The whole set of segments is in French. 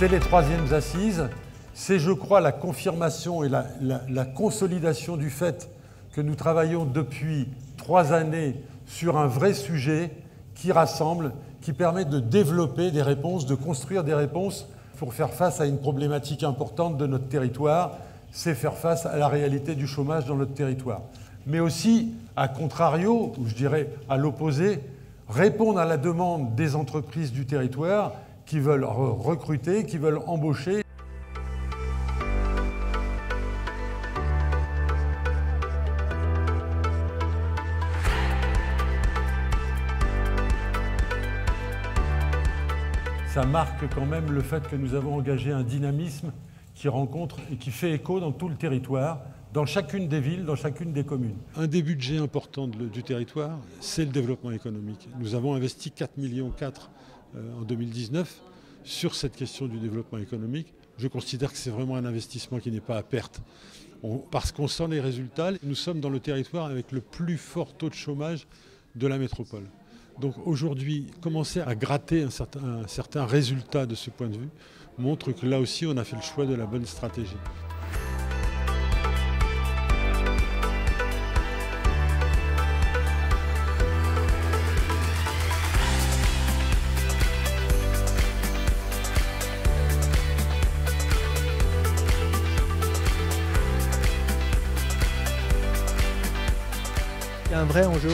C'est les troisièmes assises. C'est, je crois, la confirmation et la consolidation du fait que nous travaillons depuis 3 années sur un vrai sujet qui rassemble, qui permet de développer des réponses, de construire des réponses pour faire face à une problématique importante de notre territoire, c'est faire face à la réalité du chômage dans notre territoire. Mais aussi, à contrario, ou je dirais à l'opposé, répondre à la demande des entreprises du territoire qui veulent recruter, qui veulent embaucher. Ça marque quand même le fait que nous avons engagé un dynamisme qui rencontre et qui fait écho dans tout le territoire, dans chacune des villes, dans chacune des communes. Un des budgets importants du territoire, c'est le développement économique. Nous avons investi 4,4 millions en 2019 sur cette question du développement économique. Je considère que c'est vraiment un investissement qui n'est pas à perte. Parce qu'on sent les résultats, nous sommes dans le territoire avec le plus fort taux de chômage de la métropole. Donc aujourd'hui, commencer à gratter un certain résultat de ce point de vue montre que là aussi, on a fait le choix de la bonne stratégie. Il y a un vrai enjeu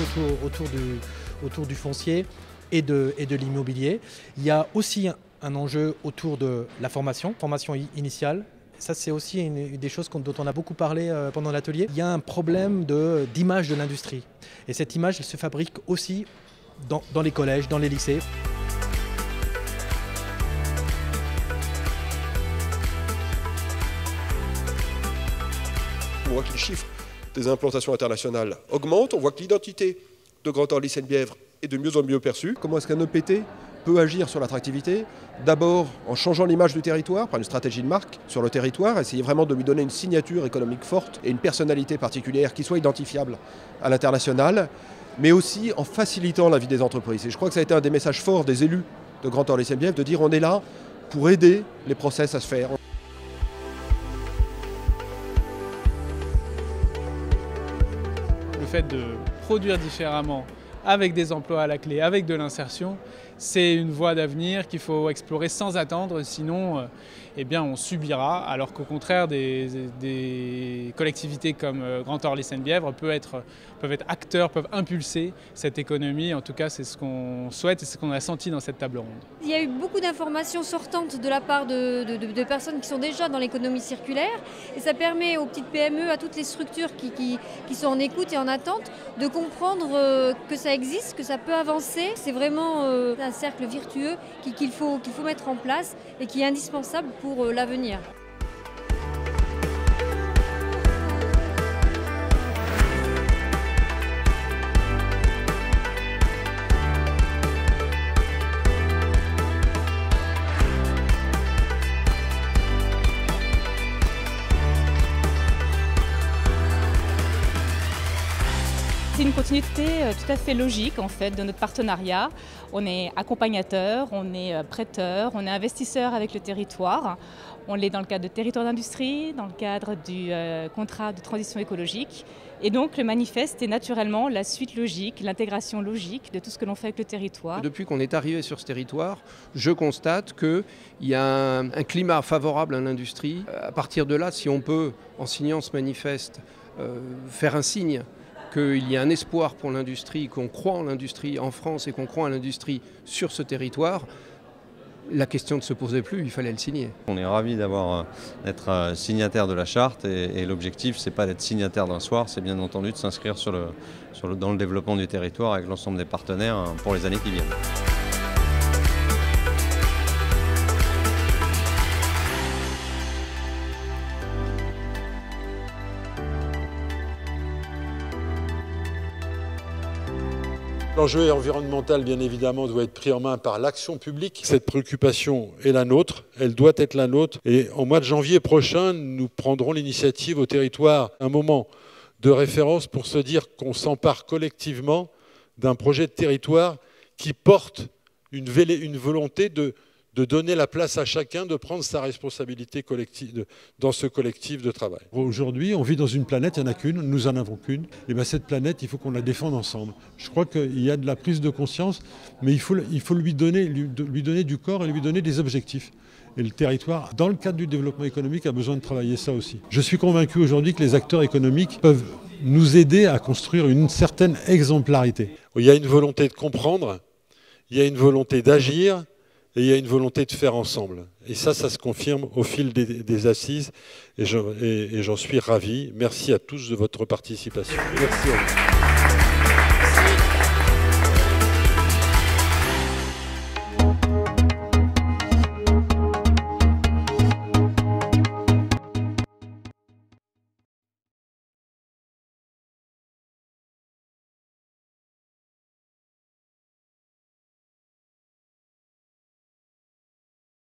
autour du foncier et de l'immobilier. Il y a aussi un enjeu autour de la formation initiale. Ça, c'est aussi une des choses dont on a beaucoup parlé pendant l'atelier. Il y a un problème d'image de l'industrie. Et cette image, elle se fabrique aussi dans les collèges, dans les lycées. On voit que les chiffres des implantations internationales augmentent. On voit que l'identité de Grand Orly Seine-Bièvre est de mieux en mieux perçue. Comment est-ce qu'un EPT peut agir sur l'attractivité? D'abord en changeant l'image du territoire par une stratégie de marque sur le territoire, essayer vraiment de lui donner une signature économique forte et une personnalité particulière qui soit identifiable à l'international, mais aussi en facilitant la vie des entreprises. Et je crois que ça a été un des messages forts des élus de Grand Orly Seine-Bièvre de dire on est là pour aider les process à se faire. Le fait de produire différemment, avec des emplois à la clé, avec de l'insertion, c'est une voie d'avenir qu'il faut explorer sans attendre, sinon eh bien, on subira, alors qu'au contraire des collectivités comme Grand Orly Seine-Bièvre peuvent être acteurs, peuvent impulser cette économie. En tout cas, c'est ce qu'on souhaite et c'est ce qu'on a senti dans cette table ronde. Il y a eu beaucoup d'informations sortantes de la part de personnes qui sont déjà dans l'économie circulaire et ça permet aux petites PME, à toutes les structures qui sont en écoute et en attente de comprendre que ça existe, que ça peut avancer. C'est vraiment un cercle vertueux qu'il faut mettre en place et qui est indispensable pour l'avenir. C'est une continuité tout à fait logique en fait de notre partenariat. On est accompagnateur, on est prêteur, on est investisseur avec le territoire. On l'est dans le cadre de territoire d'industrie, dans le cadre du contrat de transition écologique. Et donc le manifeste est naturellement la suite logique, l'intégration logique de tout ce que l'on fait avec le territoire. Depuis qu'on est arrivé sur ce territoire, je constate qu'il y a un climat favorable à l'industrie. À partir de là, si on peut, en signant ce manifeste, faire un signe qu'il y a un espoir pour l'industrie, qu'on croit en l'industrie en France et qu'on croit en l'industrie sur ce territoire, la question ne se posait plus, il fallait le signer. On est ravis d'être signataire de la charte et l'objectif, c'est pas d'être signataire d'un soir, c'est bien entendu de s'inscrire dans le développement du territoire avec l'ensemble des partenaires pour les années qui viennent. L'enjeu environnemental, bien évidemment, doit être pris en main par l'action publique. Cette préoccupation est la nôtre, elle doit être la nôtre. Et au mois de janvier prochain, nous prendrons l'initiative au territoire, un moment de référence pour se dire qu'on s'empare collectivement d'un projet de territoire qui porte une volonté de de donner la place à chacun de prendre sa responsabilité collective dans ce collectif de travail. Aujourd'hui, on vit dans une planète, il n'y en a qu'une, nous en avons qu'une. Et bien cette planète, il faut qu'on la défende ensemble. Je crois qu'il y a de la prise de conscience, mais il faut lui donner du corps et lui donner des objectifs. Et le territoire, dans le cadre du développement économique, a besoin de travailler ça aussi. Je suis convaincu aujourd'hui que les acteurs économiques peuvent nous aider à construire une certaine exemplarité. Il y a une volonté de comprendre, il y a une volonté d'agir et il y a une volonté de faire ensemble. Et ça se confirme au fil des assises et j'en suis ravi. Merci à tous de votre participation. Merci à vous.